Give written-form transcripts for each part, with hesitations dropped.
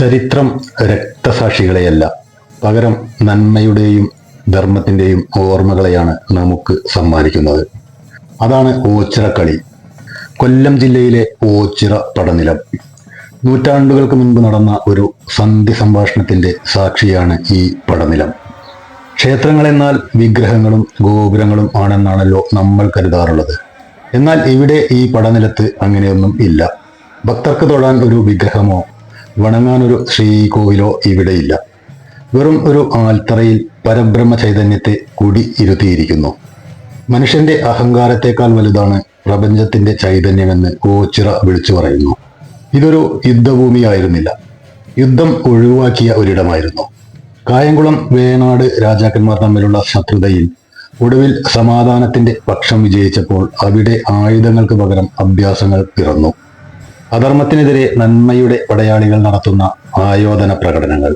ചരിത്രം രക്തസാക്ഷികളെയല്ല, പകരം നന്മയുടെയും ധർമ്മത്തിൻ്റെയും ഓർമ്മകളെയാണ് നമുക്ക് സമ്മാനിക്കുന്നത്. അതാണ് ഓച്ചിറക്കളി. കൊല്ലം ജില്ലയിലെ ഓച്ചിറ പടനിലം. നൂറ്റാണ്ടുകൾക്ക് മുൻപ് നടന്ന ഒരു സന്ധി സംഭാഷണത്തിന്റെ സാക്ഷിയാണ് ഈ പടനിലം. ക്ഷേത്രങ്ങളെന്നാൽ വിഗ്രഹങ്ങളും ഗോപുരങ്ങളും ആണെന്നാണല്ലോ നമ്മൾ കരുതാറുള്ളത്. എന്നാൽ ഇവിടെ ഈ പടനിലത്ത് അങ്ങനെയൊന്നും ഇല്ല. ഭക്തർക്ക് തൊഴാൻ ഒരു വിഗ്രഹമോ വണങ്ങാനൊരു ശ്രീകോവിലോ ഇവിടെയില്ല. വെറും ഒരു ആൽത്തറയിൽ പരബ്രഹ്മ ചൈതന്യത്തെ കുടി ഇരുത്തിയിരിക്കുന്നു. മനുഷ്യന്റെ അഹങ്കാരത്തെക്കാൾ വലുതാണ് പ്രപഞ്ചത്തിന്റെ ചൈതന്യമെന്ന് ഓച്ചിറ വിളിച്ചു പറയുന്നു. ഇതൊരു യുദ്ധഭൂമിയായിരുന്നില്ല, യുദ്ധം ഒഴിവാക്കിയ ഒരിടമായിരുന്നു. കായംകുളം വേണാട് രാജാക്കന്മാർ തമ്മിലുള്ള ശത്രുതയിൽ ഒടുവിൽ സമാധാനത്തിന്റെ പക്ഷം വിജയിച്ചപ്പോൾ അവിടെ ആയുധങ്ങൾക്ക് പകരം അഭ്യാസങ്ങൾ പിറന്നു. അധർമ്മത്തിനെതിരെ നന്മയുടെ പടയാളികൾ നടത്തുന്ന ആയോധന പ്രകടനങ്ങൾ.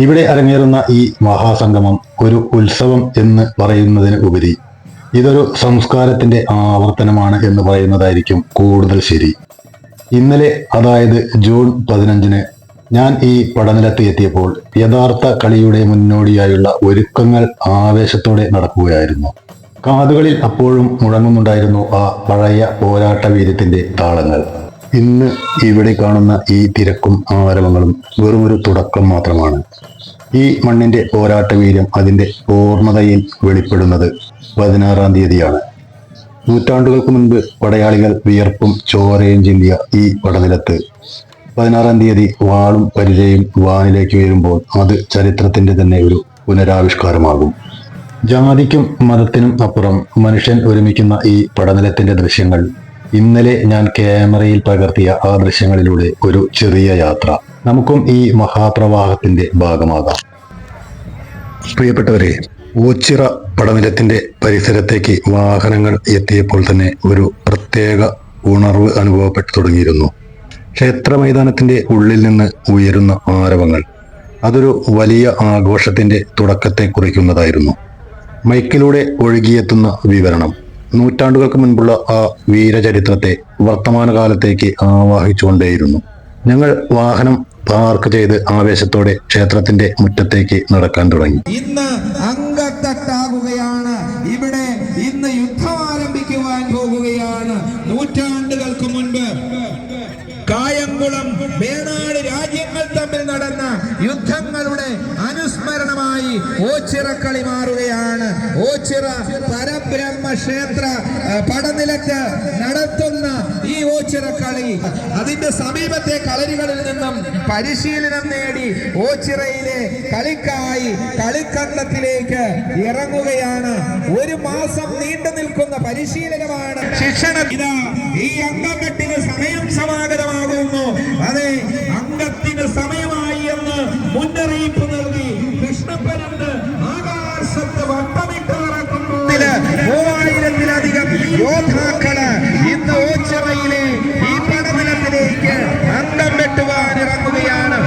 ഇവിടെ അരങ്ങേറുന്ന ഈ മഹാസംഗമം ഒരു ഉത്സവം എന്ന് പറയുന്നതിന് ഉപരി ഇതൊരു സംസ്കാരത്തിന്റെ ആവർത്തനമാണ് എന്ന് പറയുന്നതായിരിക്കും കൂടുതൽ ശരി. ഇന്നലെ, അതായത് ജൂൺ 15-ന് ഞാൻ ഈ പടനിലത്ത് എത്തിയപ്പോൾ യഥാർത്ഥ കളിയുടെ മുന്നോടിയായുള്ള ഒരുക്കങ്ങൾ ആവേശത്തോടെ നടക്കുകയായിരുന്നു. കാതുകളിൽ അപ്പോഴും മുഴങ്ങുന്നുണ്ടായിരുന്നു ആ പഴയ പോരാട്ട വീര്യത്തിന്റെ താളങ്ങൾ. ഇന്ന് ഇവിടെ കാണുന്ന ഈ തിരക്കും ആരവങ്ങളും വെറുമൊരു തുടക്കം മാത്രമാണ്. ഈ മണ്ണിന്റെ പോരാട്ട വീര്യം അതിന്റെ പൂർണ്ണതയിൽ വെളിപ്പെടുന്നത് 16-ാം തീയതിയാണ്. നൂറ്റാണ്ടുകൾക്ക് മുൻപ് പടയാളികൾ വിയർപ്പും ചോരയും ചിന്തിയ ഈ പടനിലത്ത് 16-ാം തീയതി വാളും പരിചയും വാനിലേക്ക് ഉയരുമ്പോൾ അത് ചരിത്രത്തിന്റെ തന്നെ ഒരു പുനരാവിഷ്കാരമാകും. ജാതിക്കും മതത്തിനും അപ്പുറം മനുഷ്യൻ ഒരുമിക്കുന്ന ഈ പടനിലത്തിന്റെ ദൃശ്യങ്ങൾ. ഇന്നലെ ഞാൻ ക്യാമറയിൽ പകർത്തിയ ആ ദൃശ്യങ്ങളിലൂടെ ഒരു ചെറിയ യാത്ര. നമുക്കും ഈ മഹാപ്രവാഹത്തിന്റെ ഭാഗമാകാം. പ്രിയപ്പെട്ടവരെ, ഓച്ചിറ പടനിലത്തിന്റെ പരിസരത്തേക്ക് വാഹനങ്ങൾ എത്തിയപ്പോൾ തന്നെ ഒരു പ്രത്യേക ഉണർവ് അനുഭവപ്പെട്ടു തുടങ്ങിയിരുന്നു. ക്ഷേത്ര മൈതാനത്തിന്റെ ഉള്ളിൽ നിന്ന് ഉയരുന്ന ആരവങ്ങൾ അതൊരു വലിയ ആഘോഷത്തിന്റെ തുടക്കത്തെ കുറിക്കുന്നതായിരുന്നു. മൈക്കിലൂടെ ഒഴുകിയെത്തുന്ന വിവരണം നൂറ്റാണ്ടുകൾക്ക് മുൻപുള്ള ആ വീരചരിത്രത്തെ വർത്തമാനകാലത്തേക്ക് ആവാഹിച്ചുകൊണ്ടേയിരുന്നു. ഞങ്ങൾ വാഹനം പാർക്ക് ചെയ്ത് ആവേശത്തോടെ ക്ഷേത്രത്തിന്റെ മുറ്റത്തേക്ക് നടക്കാൻ തുടങ്ങി. ഇന്ന് അംഗത്തട്ടാകുകയാണ്. ഇവിടെ ഇന്ന് യുദ്ധം ആരംഭിക്കുവാൻ പോകുകയാണ്. നൂറ്റാണ്ടുകൾക്ക് മുൻപ് കായംകുളം വേണാട് രാജ്യങ്ങൾ തമ്മിൽ നടന്ന യുദ്ധങ്ങളുടെ അനുസ്മരണമായി ഓച്ചിറക്കളി മാറുകയാണ്. ഓച്ചിറ പരബ്രഹ്മ ക്ഷേത്ര പടനിലത്ത് നടത്തുന്ന ഈ ഓച്ചിറക്കളി അതിന്റെ സമീപത്തെ കളരികളിൽ നിന്നും പരിശീലനം നേടി ഓച്ചിറയിലെ കളിക്കായി കളിക്കണ്ടത്തിലേക്ക് ഇറങ്ങുകയാണ്. ഒരു മാസം നീണ്ടു നിൽക്കുന്ന പരിശീലനമാണ്, ശിക്ഷണം. ഇതാ ഈ അംഗക്കെട്ടിന് സമയം സമാഗതമാകുന്നു. അതെ, അംഗത്തിന് സമയമായി എന്ന് മുന്നറിയിപ്പ് നൽകി കൃഷ്ണപ്പനന്ത് ആകാശത്ത് വട്ടമിട്ട് നടക്കുന്നു. 3000-ത്തിലധികം യോദ്ധാക്കള് ഇന്ന് ഓച്ചിറയിലെ ഈ പടനിലത്തിലേക്ക് അംഗം വെട്ടുവാൻ ഇറങ്ങുകയാണ്.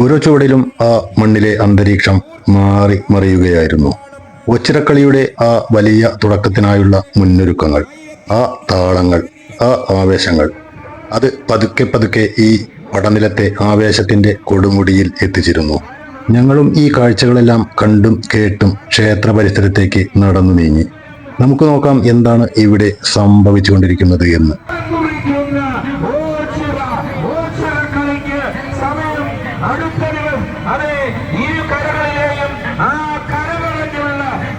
ഓരോ ചുവടിലും ആ മണ്ണിലെ അന്തരീക്ഷം മാറി മറിയുകയായിരുന്നു. ഓച്ചിറക്കളിയുടെ ആ വലിയ തുടക്കത്തിനായുള്ള മുന്നൊരുക്കങ്ങൾ, ആ താളങ്ങൾ, ആ ആവേശങ്ങൾ, അത് പതുക്കെ പതുക്കെ ഈ പടനിലത്തെ ആവേശത്തിന്റെ കൊടുമുടിയിൽ എത്തിച്ചിരുന്നു. ഞങ്ങളും ഈ കാഴ്ചകളെല്ലാം കണ്ടും കേട്ടും ക്ഷേത്ര പരിസരത്തേക്ക് നടന്നു നീങ്ങി. നമുക്ക് നോക്കാം എന്താണ് ഇവിടെ സംഭവിച്ചുകൊണ്ടിരിക്കുന്നത് എന്ന്.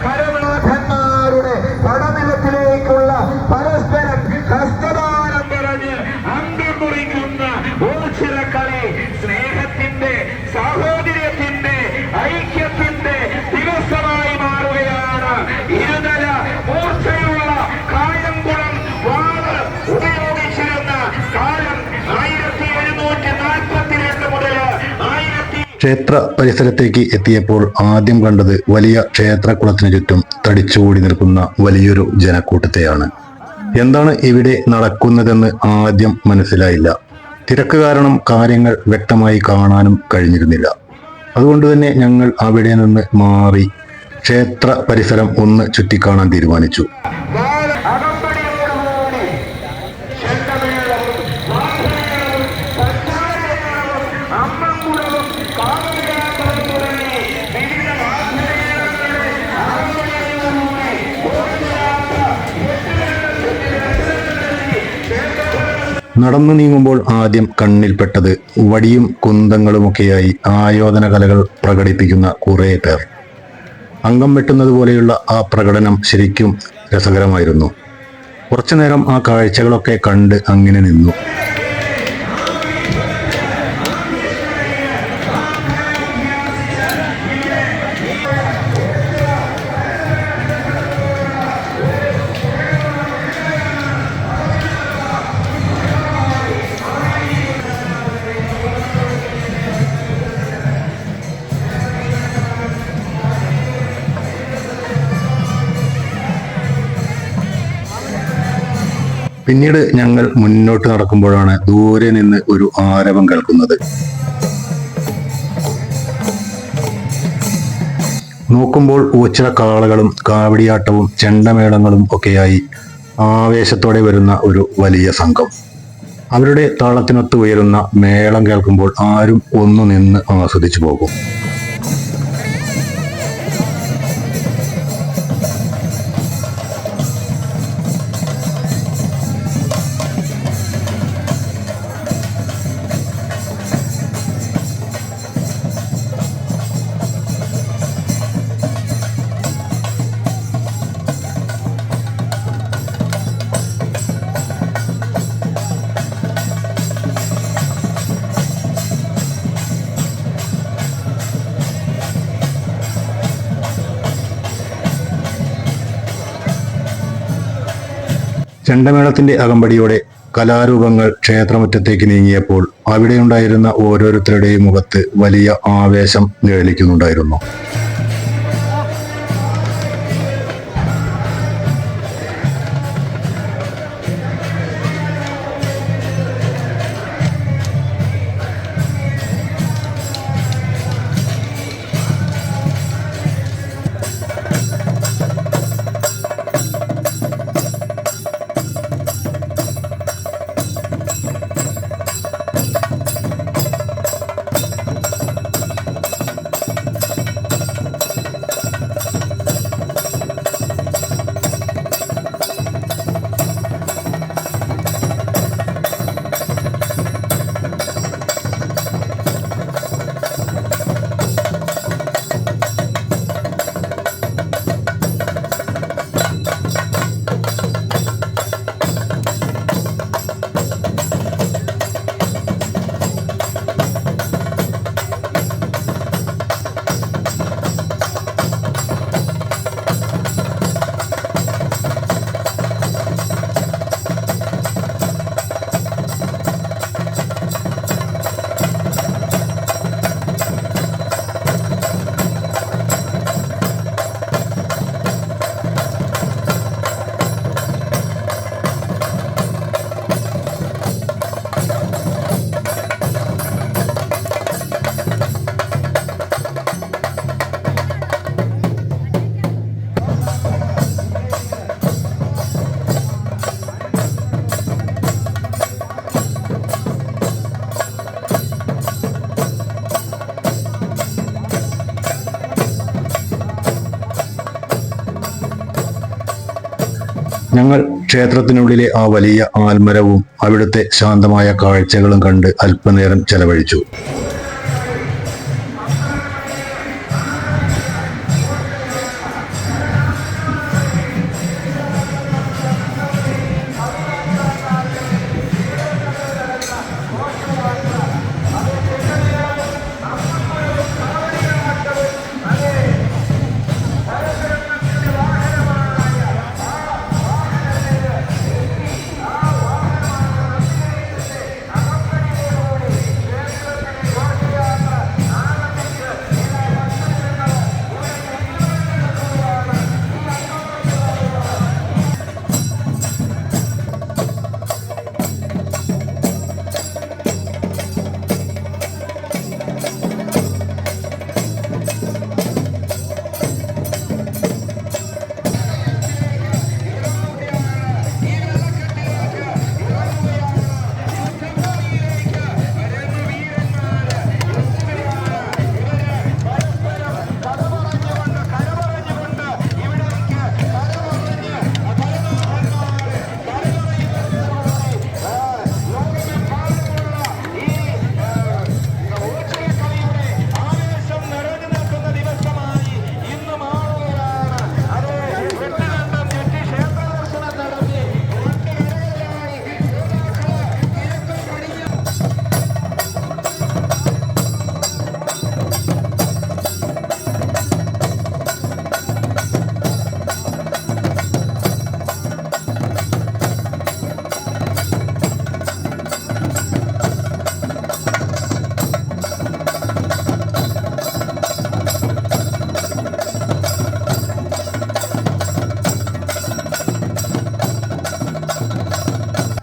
കരവളാധന്മാരുടെ പടനിലത്തിലേക്കുള്ള പരസ്പരം ഹസ്തദാനം പറഞ്ഞ് അംഗം കുറിക്കുന്ന ഓച്ചിറക്കളി സ്നേഹത്തിന്റെ, സാഹോദര്യത്തിന്റെ, ഐക്യത്തിന്റെ ദിവസമായി മാറുകയാണ്. ഇരുതല മൂർച്ചയുള്ള കായംകുളം വാള് ഉപയോഗിച്ചിരുന്ന കാലം 1742 മുതൽ ക്ഷേത്ര പരിസരത്തേക്ക് എത്തിയപ്പോൾ ആദ്യം കണ്ടത് വലിയ ക്ഷേത്രക്കുളത്തിനു ചുറ്റും തടിച്ചുകൂടി നിൽക്കുന്ന വലിയൊരു ജനക്കൂട്ടത്തെയാണ്. എന്താണ് ഇവിടെ നടക്കുന്നതെന്ന് ആദ്യം മനസ്സിലായില്ല. തിരക്ക് കാരണം കാര്യങ്ങൾ വ്യക്തമായി കാണാനും കഴിഞ്ഞിരുന്നില്ല. അതുകൊണ്ട് തന്നെ ഞങ്ങൾ അവിടെ നിന്ന് മാറി ക്ഷേത്ര പരിസരം ഒന്ന് ചുറ്റിക്കാണാൻ തീരുമാനിച്ചു. നടന്നു നീങ്ങുമ്പോൾ ആദ്യം കണ്ണിൽപ്പെട്ടത് വടിയും കുന്തങ്ങളുമൊക്കെയായി ആയോധന കലകൾ പ്രകടിപ്പിക്കുന്ന കുറേ പേർ. അംഗം വെട്ടുന്നത് പോലെയുള്ള ആ പ്രകടനം ശരിക്കും രസകരമായിരുന്നു. കുറച്ചുനേരം ആ കാഴ്ചകളൊക്കെ കണ്ട് അങ്ങനെ നിന്നു. പിന്നീട് ഞങ്ങൾ മുന്നോട്ട് നടക്കുമ്പോഴാണ് ദൂരെ നിന്ന് ഒരു ആരവം കേൾക്കുന്നത്. നോക്കുമ്പോൾ ഓച്ചിറ കാളകളും കാവടിയാട്ടവും ചെണ്ടമേളങ്ങളും ഒക്കെയായി ആവേശത്തോടെ വരുന്ന ഒരു വലിയ സംഘം. അവരുടെ താളത്തിനൊത്ത് ഉയരുന്ന മേളം കേൾക്കുമ്പോൾ ആരും ഒന്നു നിന്ന് ആസ്വദിച്ചു പോകും. ചെണ്ടമേളത്തിന്റെ അകമ്പടിയോടെ കലാരൂപങ്ങൾ ക്ഷേത്രമുറ്റത്തേക്ക് നീങ്ങിയപ്പോൾ അവിടെയുണ്ടായിരുന്ന ഓരോരുത്തരുടെയും മുഖത്ത് വലിയ ആവേശം നിഴലിക്കുന്നുണ്ടായിരുന്നു. ഞങ്ങൾ ക്ഷേത്രത്തിനുള്ളിലെ ആ വലിയ ആൽമരവും അവിടുത്തെ ശാന്തമായ കാഴ്ചകളും കണ്ട് അല്പനേരം ചെലവഴിച്ചു.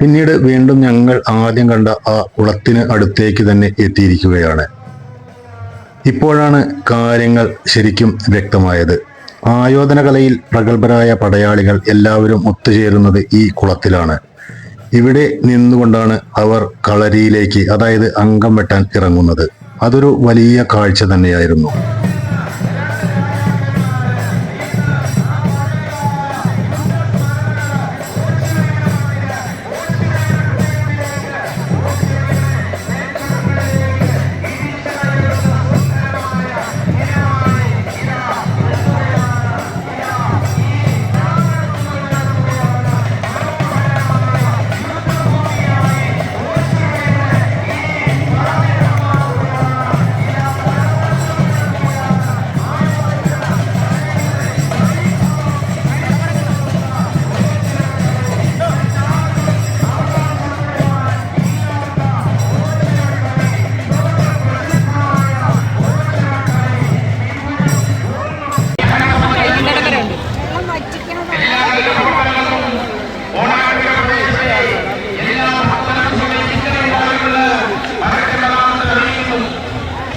പിന്നീട് വീണ്ടും ഞങ്ങൾ ആദ്യം കണ്ട ആ കുളത്തിന് അടുത്തേക്ക് തന്നെ എത്തിയിരിക്കുകയാണ്. ഇപ്പോഴാണ് കാര്യങ്ങൾ ശരിക്കും വ്യക്തമായത്. ആയോധന കലയിൽ പ്രഗത്ഭരായ പടയാളികൾ എല്ലാവരും ഒത്തുചേരുന്നത് ഈ കുളത്തിലാണ്. ഇവിടെ നിന്നുകൊണ്ടാണ് അവർ കളരിയിലേക്ക്, അതായത് അംഗം വെട്ടാൻ ഇറങ്ങുന്നത്. അതൊരു വലിയ കാഴ്ച തന്നെയായിരുന്നു.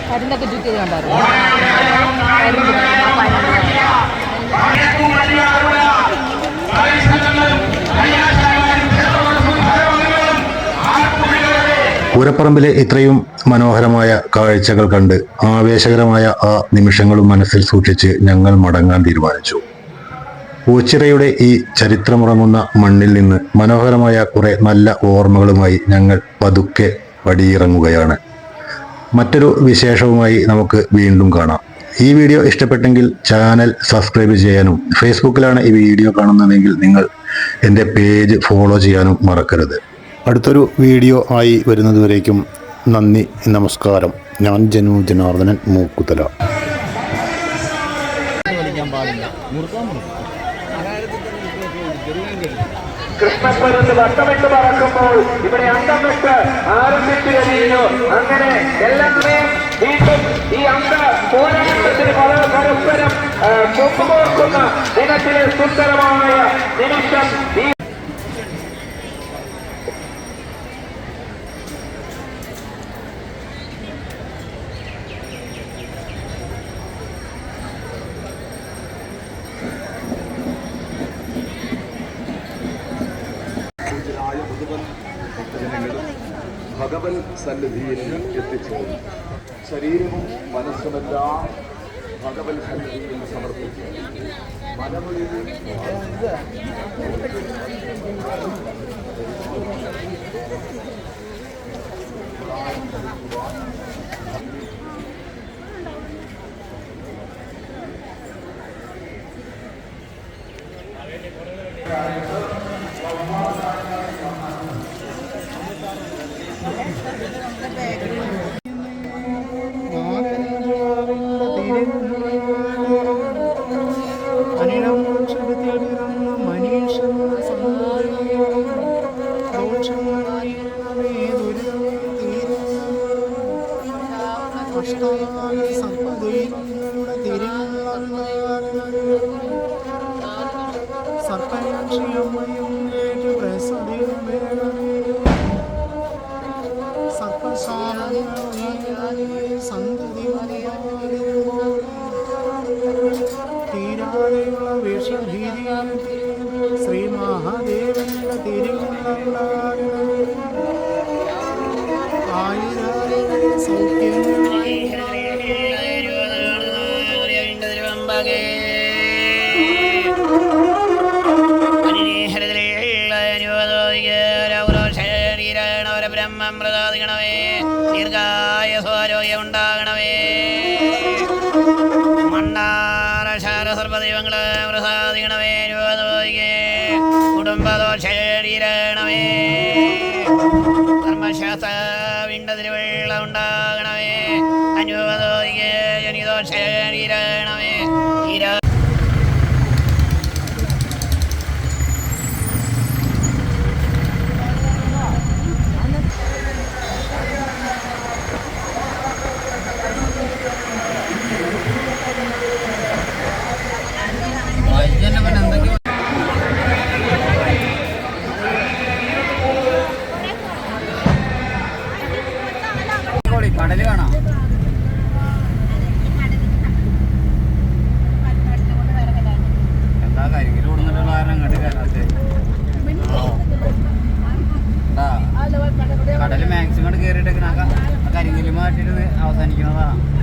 മരുന്നൊക്കെ ചുറ്റി കണ്ടായിരുന്നു. പൂരപ്പറമ്പിലെ ഇത്രയും മനോഹരമായ കാഴ്ചകൾ കണ്ട് ആവേശകരമായ ആ നിമിഷങ്ങളും മനസ്സിൽ സൂക്ഷിച്ച് ഞങ്ങൾ മടങ്ങാൻ തീരുമാനിച്ചു. ഓച്ചിറയുടെ ഈ ചരിത്രമുറങ്ങുന്ന മണ്ണിൽ നിന്ന് മനോഹരമായ കുറെ നല്ല ഓർമ്മകളുമായി ഞങ്ങൾ പതുക്കെ പടിയിറങ്ങുകയാണ്. മറ്റൊരു വിശേഷവുമായി നമുക്ക് വീണ്ടും കാണാം. ഈ വീഡിയോ ഇഷ്ടപ്പെട്ടെങ്കിൽ ചാനൽ സബ്സ്ക്രൈബ് ചെയ്യാനും ഫേസ്ബുക്കിലാണ് ഈ വീഡിയോ കാണുന്നതെങ്കിൽ നിങ്ങൾ എൻ്റെ പേജ് ഫോളോ ചെയ്യാനും മറക്കരുത്. അടുത്തൊരു വീഡിയോ ആയി വരുന്നതുവരേക്കും നന്ദി, നമസ്കാരം. ഞാൻ ജനു ജനാർദ്ദനൻ മൂക്കുതല. കൃഷ്ണപ്പരുന്ന് വട്ടമിട്ട് പറക്കുമ്പോൾ ഇവിടെ അന്തം വിട്ട് ആരംഭിച്ചു കഴിഞ്ഞു. അങ്ങനെ എല്ലാവരെയും വീണ്ടും ഈ അന്ത പോരാട്ടത്തിന് പരസ്പരം ഒപ്പുകോർക്കുന്ന ദിനത്തിലെ സുന്ദരമായ നിമിഷം ഭഗവൻ സന്നിധിയിൽ എത്തിച്ചേർന്നു. ശരീരവും മനസ്സുമെല്ലാം ഭഗവൻ സന്നിധിയിൽ സമർപ്പിച്ചു. മനമൊഴിയിൽ തീരാതെയുള്ള വിഷഭീതിയാൽ ശ്രീ മഹാദേവന്റെ തിരുവുള്ള ആയിരം സൗഖ്യങ്ങളായി ബ്രഹ്മം പ്രസാദിക്കണമേ, ദീർഘായ സ്വാരോഗ്യം ഉണ്ടാകണമേ. മണ്ണാറശാര സർവദൈവങ്ങളെ പ്രസാദിക്കണമേ, കുടുംബദോഷീരണമേ. ധർമ്മശാസ്ത്ര വിണ്ടതിരുവെള്ള ഉണ്ടാകണമേ, അനുഭവദോഷ ജനിദോഷീരണമേ. നാട്ടിൽ അവസാനിക്കുന്നതാണ്.